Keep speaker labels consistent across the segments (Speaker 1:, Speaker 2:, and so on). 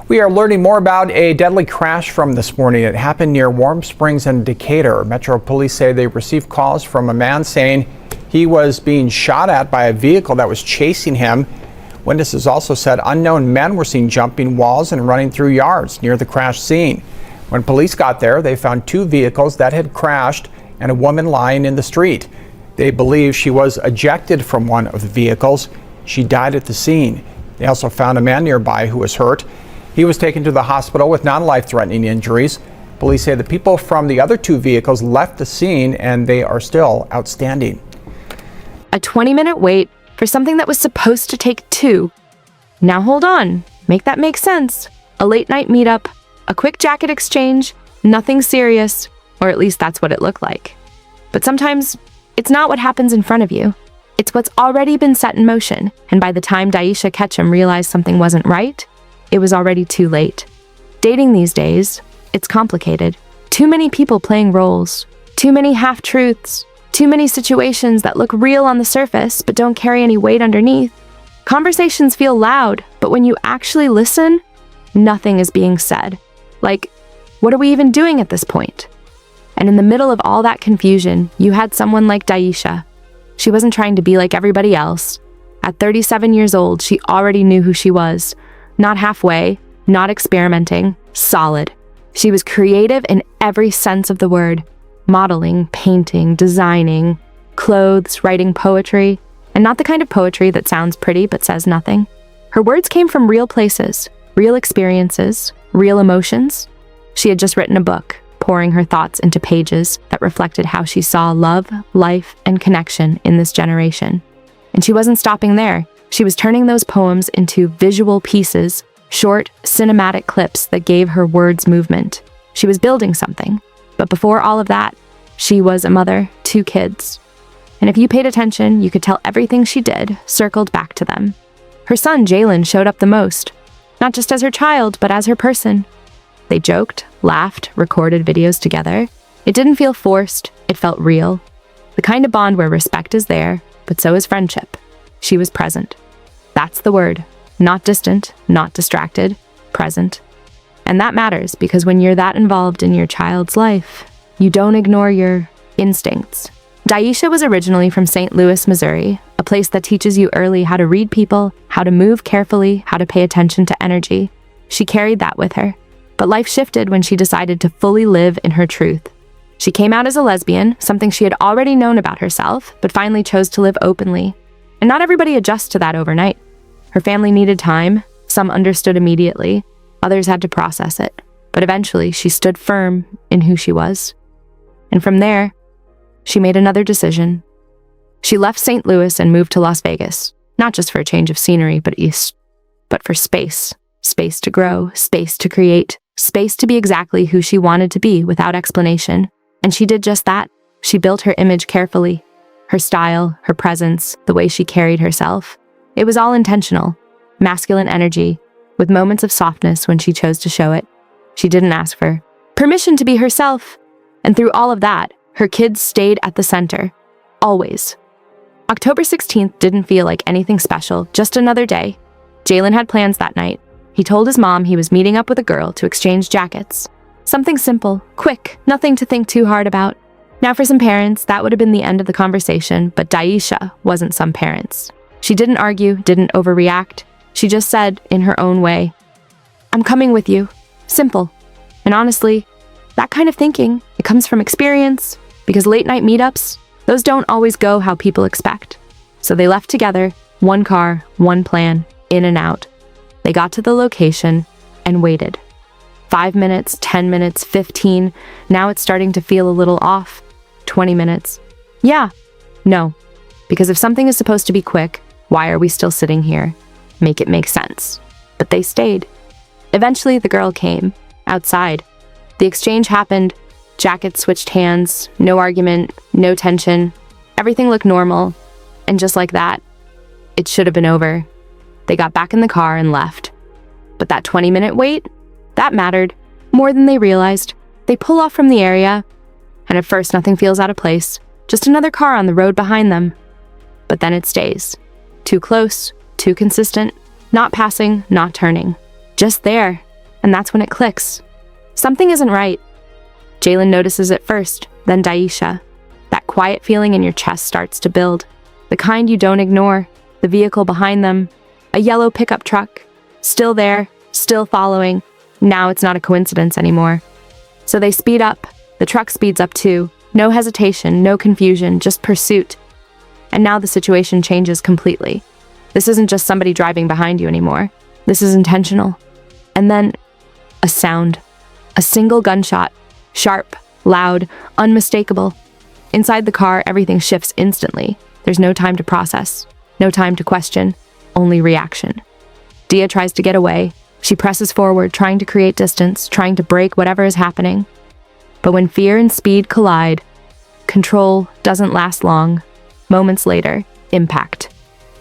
Speaker 1: We are learning more about a deadly crash from this morning. It happened near Warm Springs and Decatur. Metro police say they received calls from a man saying he was being shot at by a vehicle that was chasing him. Witnesses also said unknown men were seen jumping walls and running through yards near the crash scene. When police got there, they found two vehicles that had crashed and a woman lying in the street. They believe she was ejected from one of the vehicles. She died at the scene. They also found a man nearby who was hurt. He was taken to the hospital with non-life-threatening injuries. Police say the people from the other two vehicles left the scene and they are still outstanding.
Speaker 2: A 20-minute wait for something that was supposed to take 2. Now hold on, make that make sense. A late-night meetup, a quick jacket exchange, nothing serious, or at least that's what it looked like. But sometimes it's not what happens in front of you. It's what's already been set in motion, and by the time Daisha Ketchum realized something wasn't right, it was already too late. Dating these days, it's complicated. Too many people playing roles, too many half-truths, too many situations that look real on the surface but don't carry any weight underneath. Conversations feel loud, but when you actually listen, nothing is being said. Like, what are we even doing at this point? And in the middle of all that confusion, you had someone like Daisha. She wasn't trying to be like everybody else. At 37 years old, she already knew who she was. Not halfway, not experimenting, solid. She was creative in every sense of the word. Modeling, painting, designing, clothes, writing poetry, and not the kind of poetry that sounds pretty but says nothing. Her words came from real places, real experiences, real emotions. She had just written a book, pouring her thoughts into pages that reflected how she saw love, life, and connection in this generation. And she wasn't stopping there. She was turning those poems into visual pieces, short, cinematic clips that gave her words movement. She was building something. But before all of that, she was a mother, 2 kids. And if you paid attention, you could tell everything she did circled back to them. Her son, Jalen, showed up the most. Not just as her child, but as her person. They joked, laughed, recorded videos together. It didn't feel forced, it felt real. The kind of bond where respect is there, but so is friendship. She was present. That's the word. Not distant, not distracted, present. And that matters because when you're that involved in your child's life, you don't ignore your instincts. Daisha was originally from St. Louis, Missouri, a place that teaches you early how to read people, how to move carefully, how to pay attention to energy. She carried that with her. But life shifted when she decided to fully live in her truth. She came out as a lesbian, something she had already known about herself, but finally chose to live openly. And not everybody adjusts to that overnight. Her family needed time. Some understood immediately. Others had to process it. But eventually, she stood firm in who she was. And from there, she made another decision. She left St. Louis and moved to Las Vegas, not just for a change of scenery, but for space. Space to grow, space to create, space to be exactly who she wanted to be without explanation. And she did just that. She built her image carefully. Her style, her presence, the way she carried herself. It was all intentional. Masculine energy, with moments of softness when she chose to show it. She didn't ask for permission to be herself. And through all of that, her kids stayed at the center. Always. October 16th didn't feel like anything special, just another day. Jalen had plans that night. He told his mom he was meeting up with a girl to exchange jackets. Something simple, quick, nothing to think too hard about. Now for some parents, that would have been the end of the conversation, but Daisha wasn't some parents. She didn't argue, didn't overreact. She just said, in her own way, "I'm coming with you." Simple. And honestly, that kind of thinking, it comes from experience, because late-night meetups, those don't always go how people expect. So they left together, one car, one plan, in and out. They got to the location and waited. 5 minutes, 10 minutes, 15. Now it's starting to feel a little off. 20 minutes. Yeah. No. Because if something is supposed to be quick, why are we still sitting here? Make it make sense. But they stayed. Eventually, the girl came. Outside. The exchange happened. Jackets switched hands. No argument. No tension. Everything looked normal. And just like that, it should have been over. They got back in the car and left. But that 20-minute wait, that mattered more than they realized. They pull off from the area, and at first nothing feels out of place. Just another car on the road behind them. But then it stays. Too close, too consistent, not passing, not turning. Just there, and that's when it clicks. Something isn't right. Jalen notices it first, then Daisha. That quiet feeling in your chest starts to build. The kind you don't ignore. The vehicle behind them. A yellow pickup truck. Still there, still following. Now it's not a coincidence anymore. So they speed up. The truck speeds up too. No hesitation, no confusion, just pursuit. And now the situation changes completely. This isn't just somebody driving behind you anymore. This is intentional. And then, a sound. A single gunshot. Sharp, loud, unmistakable. Inside the car, everything shifts instantly. There's no time to process. No time to question. Only reaction. Dia tries to get away. She presses forward, trying to create distance, trying to break whatever is happening. But when fear and speed collide, control doesn't last long. Moments later, impact.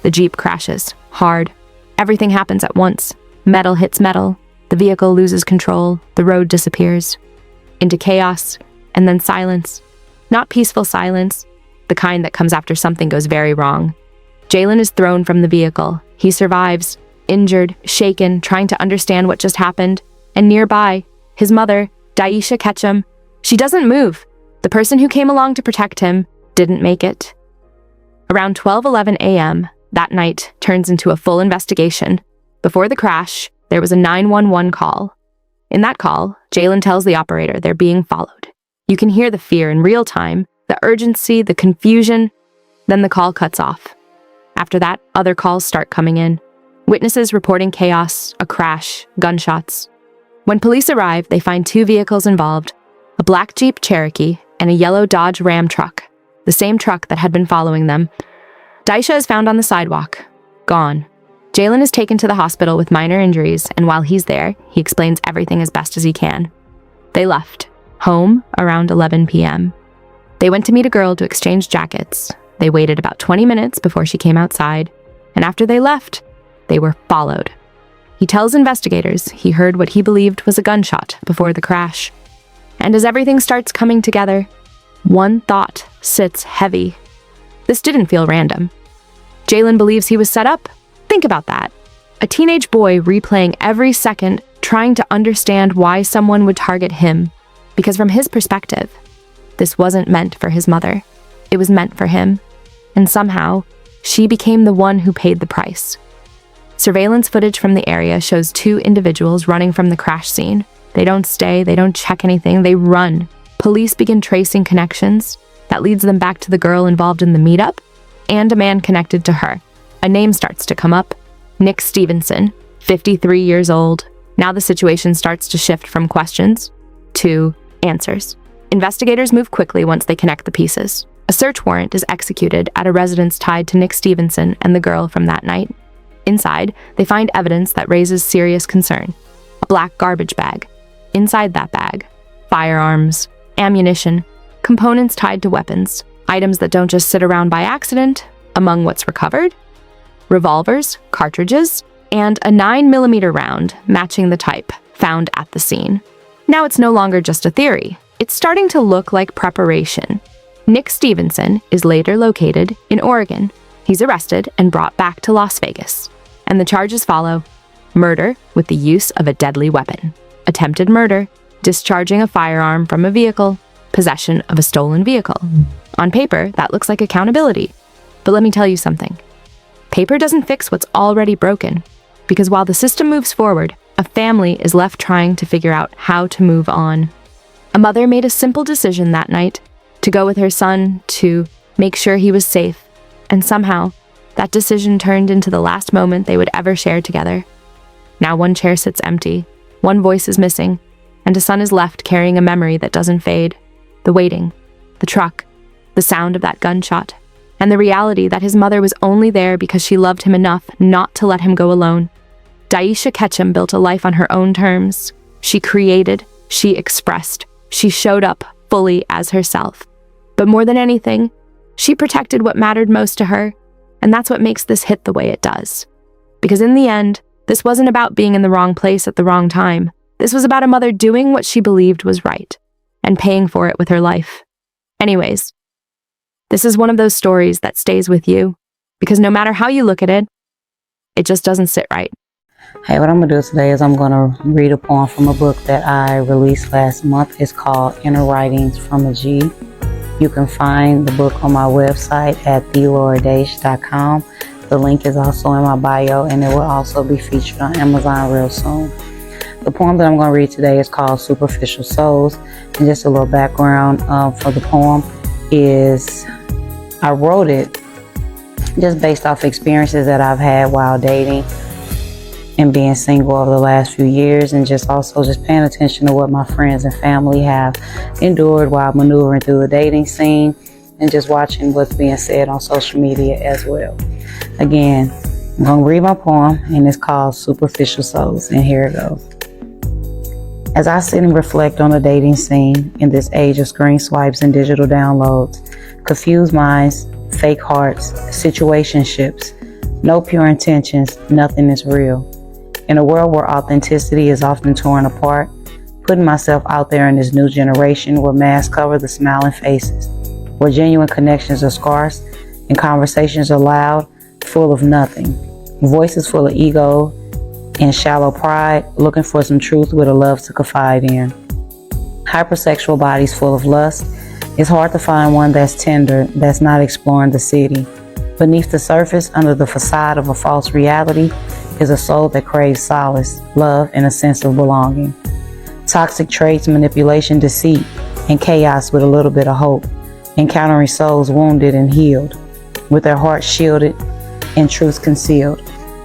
Speaker 2: The Jeep crashes, hard. Everything happens at once. Metal hits metal. The vehicle loses control. The road disappears. Into chaos, and then silence. Not peaceful silence, the kind that comes after something goes very wrong. Jalen is thrown from the vehicle. He survives, injured, shaken, trying to understand what just happened. And nearby, his mother, Daisha Ketchum, she doesn't move. The person who came along to protect him didn't make it. Around 12:11 a.m., that night turns into a full investigation. Before the crash, there was a 911 call. In that call, Jalen tells the operator they're being followed. You can hear the fear in real time, the urgency, the confusion. Then the call cuts off. After that, other calls start coming in. Witnesses reporting chaos, a crash, gunshots. When police arrive, they find two vehicles involved, a black Jeep Cherokee and a yellow Dodge Ram truck, the same truck that had been following them. Daisha is found on the sidewalk, gone. Jalen is taken to the hospital with minor injuries, and while he's there, he explains everything as best as he can. They left, home around 11 p.m. They went to meet a girl to exchange jackets. They waited about 20 minutes before she came outside, and after they left, they were followed. He tells investigators he heard what he believed was a gunshot before the crash. And as everything starts coming together, one thought sits heavy. This didn't feel random. Jalen believes he was set up. Think about that. A teenage boy replaying every second, trying to understand why someone would target him. Because from his perspective, this wasn't meant for his mother. It was meant for him. And somehow, she became the one who paid the price. Surveillance footage from the area shows two individuals running from the crash scene. They don't stay, they don't check anything, they run. Police begin tracing connections. That leads them back to the girl involved in the meetup and a man connected to her. A name starts to come up. Nick Stevenson, 53 years old. Now the situation starts to shift from questions to answers. Investigators move quickly once they connect the pieces. A search warrant is executed at a residence tied to Nick Stevenson and the girl from that night. Inside, they find evidence that raises serious concern. A black garbage bag. Inside that bag, firearms, ammunition, components tied to weapons, items that don't just sit around by accident. Among what's recovered, revolvers, cartridges, and a 9mm round matching the type found at the scene. Now it's no longer just a theory. It's starting to look like preparation. Nick Stevenson is later located in Oregon. He's arrested and brought back to Las Vegas. And the charges follow: murder with the use of a deadly weapon, attempted murder, discharging a firearm from a vehicle, possession of a stolen vehicle. On paper, that looks like accountability. But let me tell you something. Paper doesn't fix what's already broken, because while the system moves forward, a family is left trying to figure out how to move on. A mother made a simple decision that night to go with her son to make sure he was safe, and somehow, that decision turned into the last moment they would ever share together. Now one chair sits empty, one voice is missing, and a son is left carrying a memory that doesn't fade. The waiting, the truck, the sound of that gunshot, and the reality that his mother was only there because she loved him enough not to let him go alone. Daisha Ketchum built a life on her own terms. She created, she expressed, she showed up fully as herself. But more than anything, she protected what mattered most to her, and that's what makes this hit the way it does. Because in the end, this wasn't about being in the wrong place at the wrong time. This was about a mother doing what she believed was right, and paying for it with her life. Anyways, this is one of those stories that stays with you, because no matter how you look at it, it just doesn't sit right.
Speaker 3: Hey, what I'm going to do today is I'm going to read a poem from a book that I released last month. It's called Inner Writings from a G. You can find the book on my website at thelauradaish.com. The link is also in my bio, and it will also be featured on Amazon real soon. The poem that I'm going to read today is called Superficial Souls. And just a little background for the poem is I wrote it just based off experiences that I've had while dating and being single over the last few years, and just paying attention to what my friends and family have endured while maneuvering through the dating scene, and just watching what's being said on social media as well. Again, I'm going to read my poem, and it's called Superficial Souls, and here it goes. As I sit and reflect on the dating scene in this age of screen swipes and digital downloads, confused minds, fake hearts, situationships, no pure intentions, nothing is real. In a world where authenticity is often torn apart, putting myself out there in this new generation where masks cover the smiling faces, where genuine connections are scarce and conversations are loud, full of nothing, voices full of ego and shallow pride, looking for some truth with a love to confide in. Hypersexual bodies full of lust. It's hard to find one that's tender, that's not exploring the city. Beneath the surface, under the facade of a false reality, is a soul that craves solace, love, and a sense of belonging. Toxic traits, manipulation, deceit, and chaos with a little bit of hope. Encountering souls wounded and healed, with their hearts shielded and truth concealed.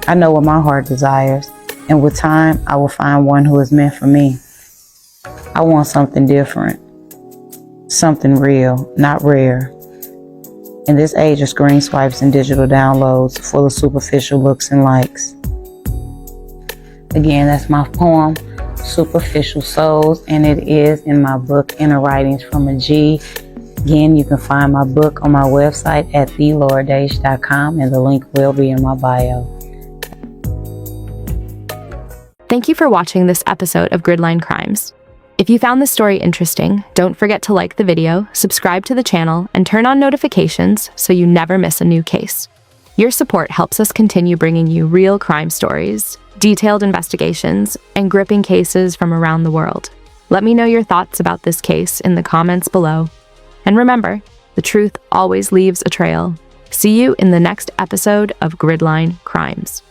Speaker 3: I know what my heart desires, and with time, I will find one who is meant for me. I want something different, something real, not rare. In this age of screen swipes and digital downloads, full of superficial looks and likes. Again, that's my poem, Superficial Souls, and it is in my book, Inner Writings from a G. Again, you can find my book on my website at thelauradaish.com, and the link will be in my bio.
Speaker 2: Thank you for watching this episode of Gridline Crimes. If you found this story interesting, don't forget to like the video, subscribe to the channel, and turn on notifications so you never miss a new case. Your support helps us continue bringing you real crime stories, detailed investigations, and gripping cases from around the world. Let me know your thoughts about this case in the comments below. And remember, the truth always leaves a trail. See you in the next episode of Gridline Crimes.